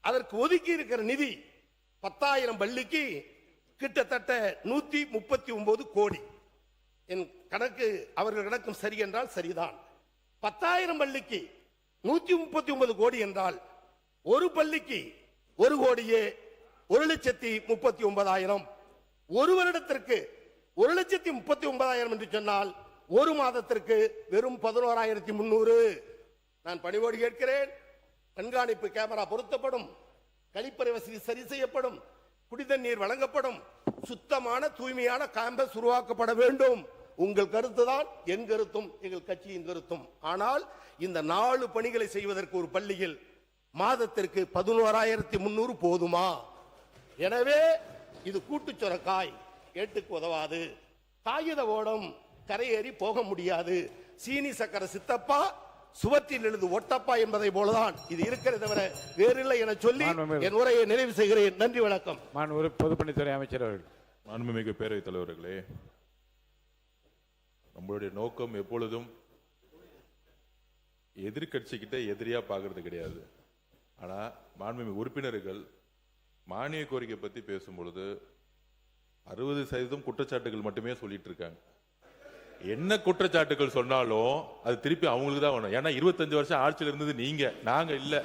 அதற்கு ஒதுக்கி இருக்கிற நிதி 10,000 பள்ளிக்கு கிட்டத்தட்ட 139 கோடி. என் கணக்கு அவர்கள் கணக்கும் சரி என்றால் சரிதான். 10,000 பள்ளிக்கு 139 கோடி என்றால் ஒரு பள்ளிக்கு 1 கோடியே 1,39,000. ஒரு வருடத்திற்கு 1,39,000 என்று சொன்னால் ஒரு மாதத்திற்கு வெறும் 11,300. நான் பணிவோடு கேட்கிறேன், கண்காணிப்பு கேமரா பொருத்தப்படும், கழிப்பறை வசதி சரி செய்யப்படும், குடிதண்ணீர் வழங்கப்படும், சுத்தமான தூய்மையான கேம்பஸ் உருவாக்கப்பட வேண்டும். உங்கள் கருத்து தான் என் கருத்தும் எங்கள் கட்சியின் கருத்தும். ஆனால் இந்த 4 பணிகளை செய்வதற்கு ஒரு பள்ளியில் மாதத்திற்கு 11,300 போதுமா? எனவே இது கூட்டுச்சொரக்காய், ஏட்டுக்கு உதவாது. காகித ஓடம் கரையேறி போக முடியாது. சீனி சக்கர சித்தப்பா சுவற்றில் எழுது ஒட்டப்பா என்பதை போலதான் இது இருக்கிறது தவிர வேறில்லை என சொல்லி என் உரையை நிறைவு செய்கிறேன். நன்றி, வணக்கம். பொதுப்பணித்துறை அமைச்சர் அவர்கள். மாண்புமிகு பேரவைத் தலைவர்களே, நம்மளுடைய நோக்கம் எப்பொழுதும் எதிர்கட்சிக்கிட்ட எதிரியா பார்க்கறது கிடையாது. ஆனா மாண்புமிகு உறுப்பினர்கள் மானிய கோரிக்கை பத்தி பேசும்பொழுது 60% குற்றச்சாட்டுகள் மட்டுமே சொல்லிட்டு இருக்காங்க. என்ன குற்றச்சாட்டுகள் சொன்னாலும் அது திருப்பி அவங்களுக்கு தான் வேணும். ஏன்னா 25 வருஷம் ஆட்சியில் இருந்தது நீங்க, நாங்க இல்ல.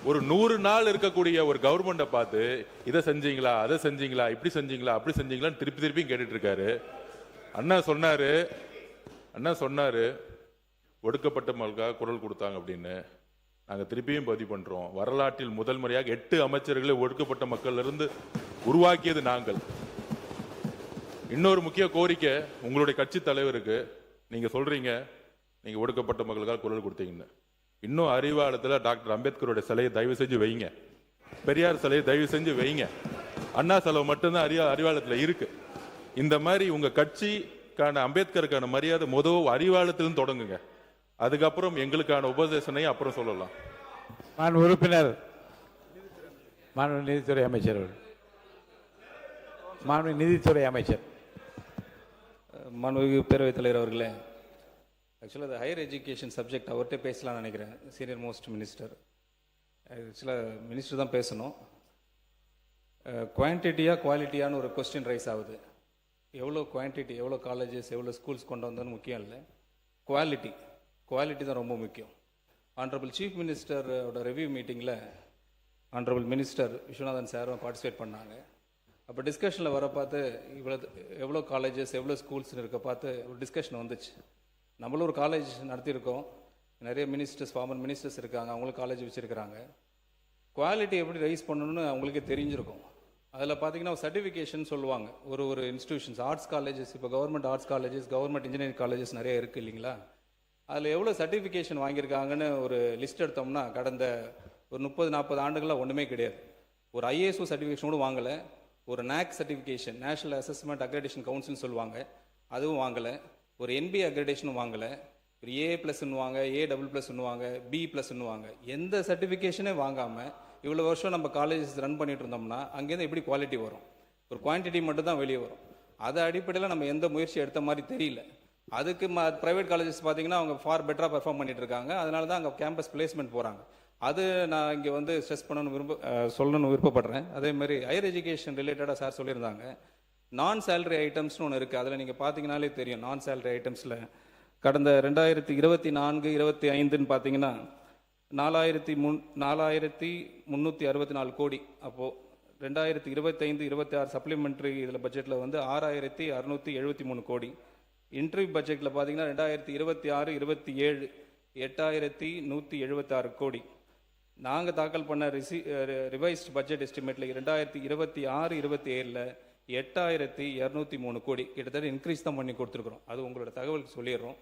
ஒரு 100 நாள் இருக்கக்கூடிய ஒரு கவர்மெண்ட்டை பார்த்து இதை செஞ்சீங்களா, அதை செஞ்சீங்களா, இப்படி செஞ்சீங்களா, அப்படி செஞ்சீங்களான்னு திருப்பி திருப்பி கேட்டுட்டு இருக்காரு. அண்ணா சொன்னாரு ஒடுக்கப்பட்ட மக்களுக்காக குரல் கொடுத்தாங்க அப்படின்னு. நாங்க திருப்பியும் பதிவு பண்றோம். வரலாற்றில் முதல் முறையாக 8 அமைச்சர்களை ஒடுக்கப்பட்ட மக்கள் இருந்து உருவாக்கியது நாங்கள். இன்னொரு முக்கிய கோரிக்கை உங்களுடைய கட்சி தலைவருக்கு, நீங்க சொல்றீங்க நீங்க ஒடுக்கப்பட்ட மக்களுக்காக குரல் கொடுத்தீங்கன்னு. இன்னும் அறிவாலயத்தில் டாக்டர் அம்பேத்கருடைய சிலையை தயவு செஞ்சு வைங்க, பெரியார் சிலையை தயவு செஞ்சு வைங்க. அண்ணா சிலை மட்டும்தான் அறிவாலயத்தில் இருக்கு. இந்த மாதிரி உங்க கட்சிக்கான அம்பேத்கருக்கான மரியாதை முதல் அறிவாலயத்திலும் தொடங்குங்க. அதுக்கப்புறம் எங்களுக்கான உபதேசனை அப்புறம் சொல்லலாம். உறுப்பினர் நீதித்துறை அமைச்சர் நீதித்துறை அமைச்சர். மாண்புமிகு பேரவைத் தலைவர் அவர்களே, ஆக்சுவலாக அது ஹையர் எஜுகேஷன் சப்ஜெக்ட் அவர்கிட்ட பேசலாம்னு நினைக்கிறேன். Senior most minister. ஆக்சுவலாக மினிஸ்டர் தான் பேசணும். குவான்டிட்டியா குவாலிட்டியான்னு ஒரு கொஸ்டின் ரைஸ் ஆகுது. எவ்வளோ குவான்டிட்டி, எவ்வளோ காலேஜஸ், எவ்வளோ ஸ்கூல்ஸ் கொண்டு வந்தோன்னு முக்கியம் இல்லை, குவாலிட்டி தான் ரொம்ப முக்கியம். ஆனரபிள் சீஃப் மினிஸ்டரோட ரிவ்யூ மீட்டிங்கில் ஆனரபிள் மினிஸ்டர் விஸ்வநாதன் சாரும் பார்ட்டிசிபேட் பண்ணாங்க. அப்போ டிஸ்கஷனில் வர பார்த்து எவ்வளோ காலேஜஸ் எவ்வளோ ஸ்கூல்ஸ்னு இருக்க பார்த்து ஒரு டிஸ்கஷன் வந்துச்சு. நம்மளும் ஒரு காலேஜ் நடத்தியிருக்கோம், நிறைய மினிஸ்டர்ஸ் ஃபார்மர் மினிஸ்டர்ஸ் இருக்காங்க, அவங்களும் காலேஜ் வச்சுருக்கிறாங்க. குவாலிட்டி எப்படி ரைஸ் பண்ணணும்னு அவங்களுக்கே தெரிஞ்சிருக்கும். அதில் பார்த்தீங்கன்னா சர்டிஃபிகேஷன் சொல்லுவாங்க. ஒரு இன்ஸ்டியூஷன்ஸ், ஆர்ட்ஸ் காலேஜஸ், இப்போ government arts colleges, government engineering colleges நிறைய இருக்குது இல்லைங்களா? அதில் எவ்வளோ சர்டிஃபிகேஷன் வாங்கியிருக்காங்கன்னு ஒரு லிஸ்ட் எடுத்தோம்னா கடந்த ஒரு 30-40 ஆண்டுகளாக ஒன்றுமே கிடையாது. ஒரு IASO சர்டிஃபிகேஷன் கூட வாங்கலை, ஒரு NAAC certification, national assessment accreditation கவுன்சில்னு சொல்லுவாங்க, அதுவும் வாங்கலை, ஒரு NBA அக்ரெடிடேஷனும் வாங்கலை, ஒரு AA+ன்னுவாங்க, A++ன்னுவாங்க, B+ன்னுவாங்க. எந்த சர்டிஃபிகேஷனே வாங்காமல் இவ்வளோ வருஷம் நம்ம காலேஜஸ் ரன் பண்ணிட்டு இருந்தோம்னா அங்கேருந்து எப்படி குவாலிட்டி வரும்? ஒரு குவான்டிட்டி மட்டும் தான் வெளியே வரும். அதை அடிப்படையில் நம்ம எந்த முயற்சி எடுத்த மாதிரி தெரியல. அதுக்கு ப்ரைவேட் காலேஜஸ் பார்த்தீங்கன்னா அவங்க ஃபார் பெட்டராக பெர்ஃபார்ம் பண்ணிட்டு இருக்காங்க. அதனால தான் அங்கே கேம்பஸ் பிளேஸ்மெண்ட் போகிறாங்க. அது நான் இங்கே வந்து ஸ்ட்ரெஸ் சொல்லணும்னு விருப்பப்படுறேன். அதே மாதிரி ஹையர் எஜுகேஷன் ரிலேட்டடாக சார் சொல்லியிருந்தாங்க, நான் சேலரி ஐட்டம்ஸ்னு ஒன்று இருக்குது. அதில் நீங்கள் பார்த்தீங்கன்னாலே தெரியும், நான் சேலரி ஐட்டம்ஸில் கடந்த 2024-25ன்னு பார்த்தீங்கன்னா 4,364 கோடி. அப்போது 2025-26 சப்ளிமெண்ட்ரி இதில் பட்ஜெட்டில் வந்து 6,673 கோடி. இன்டர்வியூ பட்ஜெட்டில் பார்த்தீங்கன்னா 2026-27 8,176 கோடி. நாங்கள் தாக்கல் பண்ண ரிவைஸ்ட் பட்ஜெட் எஸ்டிமேட்டில் 2026-27 8,203 கோடி. கிட்டத்தட்ட இன்க்ரீஸ் தான் பண்ணி கொடுத்துருக்குறோம். அது உங்களோட தகவலுக்கு சொல்லிடுறோம்.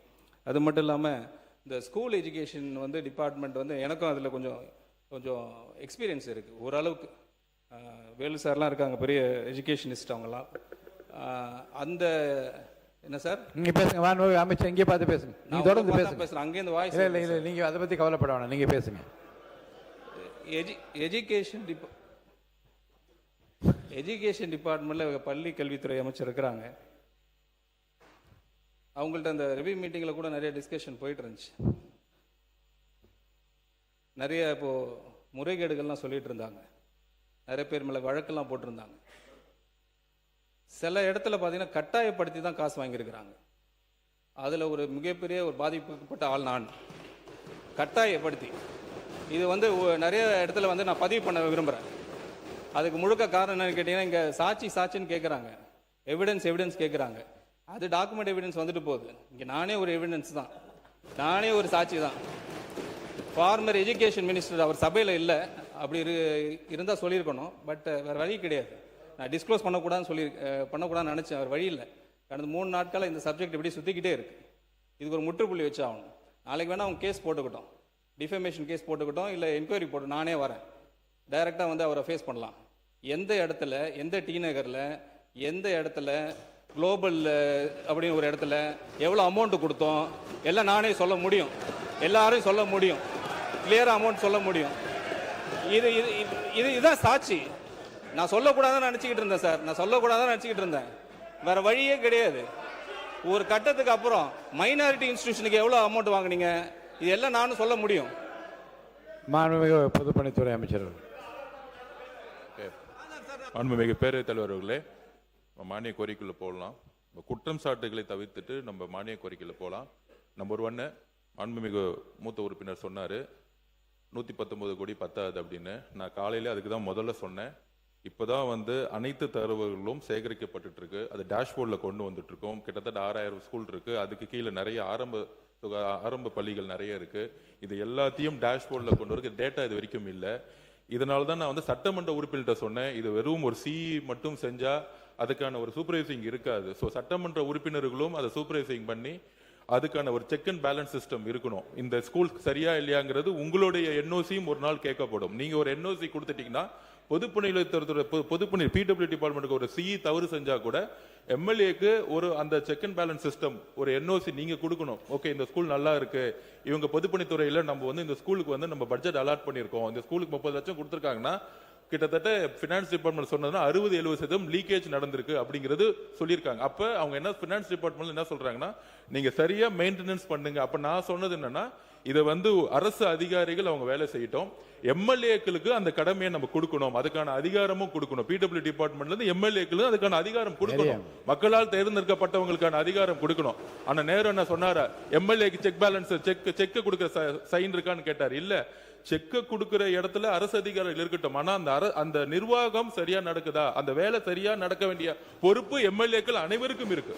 அது மட்டும் இல்லாமல் இந்த ஸ்கூல் எஜுகேஷன் வந்து டிபார்ட்மெண்ட் வந்து எனக்கும் அதில் கொஞ்சம் எக்ஸ்பீரியன்ஸ் இருக்குது ஓரளவுக்கு. வேலு சார்லாம் இருக்காங்க, பெரிய எஜுகேஷனிஸ்ட் அவங்களாம். அந்த என்ன சார் நீங்கள் பேசுங்க, அமைச்சர் இங்கே பார்த்து பேசுங்க, நீங்கள் தொடர்ந்து பேசுகிறேன். அங்கேருந்து வாய்ஸ் இல்லை நீங்கள் அதை பற்றி கவலைப்பட வேணாம், நீங்கள் பேசுங்க. எஜுகேஷன் டிபார்ட்மெண்ட்டில் பள்ளி கல்வித்துறை அமைச்சர் இருக்கிறாங்க. அவங்கள்ட்ட அந்த ரிவ்யூ மீட்டிங்கில் கூட நிறைய டிஸ்கஷன் போயிட்டு இருந்துச்சு. நிறைய இப்போது முறைகேடுகள்லாம் சொல்லிட்டு இருந்தாங்க, நிறைய பேர் மேலே வழக்கெல்லாம் போட்டிருந்தாங்க. சில இடத்துல பார்த்தீங்கன்னா கட்டாயப்படுத்தி தான் காசு வாங்கியிருக்கிறாங்க. அதில் ஒரு மிகப்பெரிய ஒரு பாதிக்கப்பட்ட ஆள் நான். கட்டாயப்படுத்தி இது வந்து நிறைய இடத்துல வந்து நான் பதிவு பண்ண விரும்புகிறேன். அதுக்கு முழுக்க காரணம் என்னன்னு கேட்டிங்கன்னா, இங்கே சாட்சின்னு கேட்குறாங்க, எவிடன்ஸ் கேட்குறாங்க. அது டாக்குமெண்ட் எவிடன்ஸ் வந்துட்டு போகுது. இங்கே நானே ஒரு எவிடன்ஸ் தான், நானே ஒரு சாட்சி தான். ஃபார்மர் எஜுகேஷன் மினிஸ்டர் அவர் சபையில் இல்லை, அப்படி இருந்தால் சொல்லியிருக்கணும். பட் வேறு வழி கிடையாது. நான் டிஸ்க்ளோஸ் பண்ணக்கூடாதுன்னு நினச்சேன், அவர் வழி இல்லை. கடந்த 3 நாட்களாக இந்த சப்ஜெக்ட் இப்படி சுற்றிக்கிட்டே இருக்கு. இதுக்கு ஒரு முற்றுப்புள்ளி வச்சு ஆகணும். நாளைக்கு வேணால் அவங்க கேஸ் போட்டுக்கிட்டோம், டிஃபமேஷன் கேஸ் போட்டுக்கிட்டோம், இல்லை என்கொயரி போட்டு நானே வரேன், டைரெக்டாக வந்து அவரை ஃபேஸ் பண்ணலாம். எந்த இடத்துல, எந்த டி நகரில், எந்த இடத்துல, குளோபல் அப்படின்னு ஒரு இடத்துல எவ்வளோ அமௌண்ட்டு கொடுத்தோம் எல்லாம் நானே சொல்ல முடியும், எல்லாரும் சொல்ல முடியும், கிளியராக அமௌண்ட் சொல்ல முடியும். இதுதான் சாட்சி. நான் சொல்லக்கூடாதுன்னு நினச்சிக்கிட்டு இருந்தேன் சார், நான் சொல்லக்கூடாதுன்னு நினச்சிக்கிட்டு இருந்தேன். வேற வழியே கிடையாது. ஒரு கட்டத்துக்கு அப்புறம் மைனாரிட்டி இன்ஸ்டிடியூஷனுக்கு எவ்வளோ அமௌண்ட் வாங்குனீங்க, இது எல்லாம் நானும் சொல்ல முடியும். மாண்புமிகு பொதுப்பணித்துறை அமைச்சர். மாண்புமிகு பேரவைத் தலைவர் அவர்களே, மானிய கோரிக்கைக்குள்ள போகலாம். குற்றம் சாட்டுகளை தவிர்த்துட்டு நம்ம மானிய கோரிக்கையில போகலாம். நம்பர் 1, மாண்புமிகு மூத்த உறுப்பினர் சொன்னாரு 119 கோடி பத்தாது அப்படின்னு. நான் காலையில அதுக்கு தான் முதல்ல சொன்னேன். இப்போதான் வந்து அனைத்து தரவுகளும் சேகரிக்கப்பட்டு இருக்கு. அது டேஷ்போர்டில் கொண்டு வந்துட்டு இருக்கோம். கிட்டத்தட்ட 6000 ஸ்கூல் இருக்கு. அதுக்கு கீழே நிறைய ஆரம்ப பள்ளிகள் நிறைய இருக்கு. இது எல்லாத்தையும் டேஷ்போர்டில் கொண்டு வர டேட்டா இது வரைக்கும் இல்லை. இதனால தான் நான் வந்து சட்டமன்ற உறுப்பினர்கிட்ட சொன்னேன், இது வெறும் ஒரு சிஇ மட்டும் செஞ்சா அதுக்கான ஒரு சூப்பர்வைசிங் இருக்காது. ஸோ சட்டமன்ற உறுப்பினர்களும் அதை சூப்பர்வைசிங் பண்ணி அதுக்கான ஒரு செக் அண்ட் பேலன்ஸ் சிஸ்டம் இருக்கணும். இந்த ஸ்கூல் சரியா இல்லையாங்கிறது உங்களுடைய என்ஓசியும் ஒரு நாள் கேட்கப்படும். நீங்க ஒரு என்ஓசி கொடுத்துட்டீங்கன்னா பொதுப்பணி பிடபிள்யூ டிபார்ட்மெண்ட்டுக்கு ஒரு சிஇ தவறு செஞ்சா கூட எம்எல்ஏக்கு ஒரு அந்த செக் அண்ட் பேலன்ஸ் சிஸ்டம் ஒரு என்ஓசி நீங்க கொடுக்கணும். ஓகே, இந்த ஸ்கூல் நல்லா இருக்கு, இவங்க பொதுப்பணித்துறையில நம்ம வந்து இந்த ஸ்கூலுக்கு வந்து நம்ம பட்ஜெட் அலாட் பண்ணியிருக்கோம், இந்த ஸ்கூலுக்கு 30 லட்சம் கொடுத்துருக்காங்கன்னா கிட்டத்தட்ட பினான்ஸ் டிபார்ட்மெண்ட் சொன்னதுன்னா 60-70% லீக்கேஜ் நடந்திருக்கு அப்படிங்கிறது சொல்லியிருக்காங்க. அப்ப அவங்க என்ன பினான்ஸ் டிபார்ட்மெண்ட் என்ன சொல்றாங்கன்னா, நீங்க சரியா மெயின்டெனன்ஸ் பண்ணுங்க. அப்ப நான் சொன்னது என்னன்னா, இதை வந்து அரசு அதிகாரிகள் அவங்க வேலை செய்யட்டும், எம்எல்ஏக்களுக்கு அந்த கடமையை நம்ம கொடுக்கணும், அதுக்கான அதிகாரமும் கொடுக்கணும். பிடபிள்யூ டிபார்ட்மெண்ட்ல இருந்து எம்எல்ஏக்களுக்கு அதுக்கான அதிகாரம் கொடுக்கணும், மக்களால் தேர்ந்தெடுக்கப்பட்டவங்களுக்கான அதிகாரம் கொடுக்கணும். ஆனா நேரு என்ன சொன்னாரா, எம்எல்ஏக்கு செக் பேலன்ஸ் செக் கொடுக்கிற சைன் இருக்கான்னு கேட்டார். இல்ல, செக்க கொடுக்கிற இடத்துல அரசு அதிகாரிகள் இருக்கட்டும், ஆனா அந்த நிர்வாகம் சரியா நடக்குதா, அந்த வேலை சரியா நடக்க வேண்டிய பொறுப்பு எம்எல்ஏக்கள் அனைவருக்கும் இருக்கு.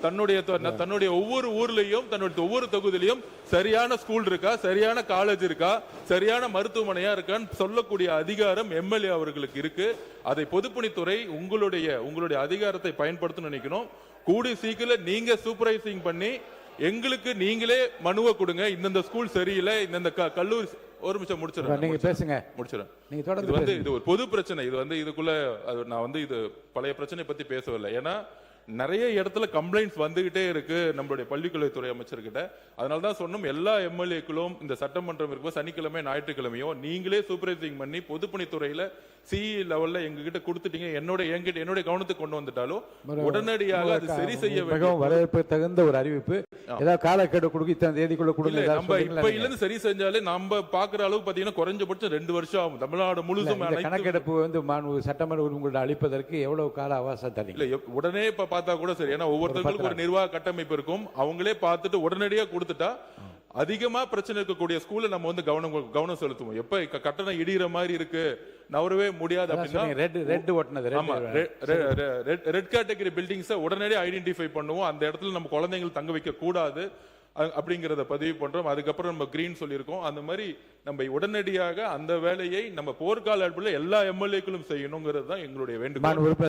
தன்னுடைய ஒவ்வொரு ஊர்லயும் தன்னுடைய ஒவ்வொரு தொகுதியிலையும் சரியான ஸ்கூல் இருக்கா, சரியான காலேஜ் இருக்கா, சரியான மருத்துவமனையா இருக்கான்னு சொல்லக்கூடிய அதிகாரம் எம்எல்ஏ அவர்களுக்கு இருக்கு. அதை பொதுப்பணித்துறை உங்களுடைய அதிகாரத்தை பயன்படுத்தணும்னு நினைக்கணும். கூடி சீக்கிரம் நீங்க சூப்பர்வைசிங் பண்ணி எங்களுக்கு நீங்களே மனுவை கொடுங்க, இந்த ஸ்கூல் சரியில்லை, இந்த கல்லூரி. ஒரு நிமிஷம் முடிச்சிடறேன், நீங்க பேசுங்க, முடிச்சிடறேன். நீங்க தொடர்ந்து இது வந்து இது ஒரு பொது பிரச்சனை. இது வந்து இதுக்குள்ள நான் வந்து இது பழைய பிரச்சனை பத்தி பேசவில்லை. ஏன்னா நிறைய இடத்துல கம்ப்ளைண்ட்ஸ் வந்துகிட்டே இருக்கு நம்மளுடைய பள்ளிக்கல்வித்துறை அமைச்சர்கிட்ட. அதனால தான் சொன்னோம், எல்லா எம்எல்ஏக்களும் இந்த சட்டமன்றம் இருக்கும் சனிக்கிழமை ஞாயிற்றுக்கிழமையும் நீங்களே சூப்பர்வைசிங் பண்ணி பொதுப்பணித்துறையில சிஇ லெவல்ல எங்ககிட்ட கொடுத்துட்டீங்க, என்னுடைய கவனத்துக்கு கொண்டு வந்துட்டாலும் உடனடியாக அது சரி செய்ய மிகவும் வரவேற்பு தகுந்த ஒரு அறிவிப்பு. ஏதாவது காலக்கெடு கொடுக்க இத்தனை தேதிக்குள்ள கொடுங்க. நம்ம இப்ப இல்ல சரி செஞ்சாலே நம்ம பாக்குற அளவுக்கு பாத்தீங்கன்னா குறைஞ்சபட்சம் 2 வருஷம் ஆகும். தமிழ்நாடு முழுசும் கணக்கெடுப்பு வந்து சட்டமன்ற உரிமைகளை அளிப்பதற்கு எவ்வளவு கால அவகாசம் தரீங்க? இல்ல, உடனே பார்த்தா கூட சரி. ஏன்னா ஒவ்வொருத்தருக்கும் ஒரு நிர்வாக கட்டமைப்பு இருக்கும். அவங்களே பார்த்துட்டு உடனடியா கொடுத்துட்டா அதிகமா பிரச்சனை இருக்கக்கூடிய ஸ்கூல்ல நம்ம வந்து கவனம் செலுத்துவோம். எப்ப கட்டணம் இடிகிற மாதிரி இருக்கு, நவரவே முடியாது அப்படின்னா ரெட் கேட்டகரி பில்டிங்ஸை உடனடியாக ஐடென்டிஃபை பண்ணுவோம். அந்த இடத்துல நம்ம குழந்தைகள் தங்க வைக்க கூடாது அப்படிங்கறத பதிவு பண்றோம். அதுக்கப்புறம் நம்ம கிரீன் சொல்லியிருக்கோம். அந்த மாதிரி நம்ம உடனடியாக அந்த வேலையை நம்ம போர்க்கால அடிப்படையில் எல்லா எம்எல்ஏக்களும் செய்யணுங்கிறது தான் எங்களுடைய வேண்டுகோள்.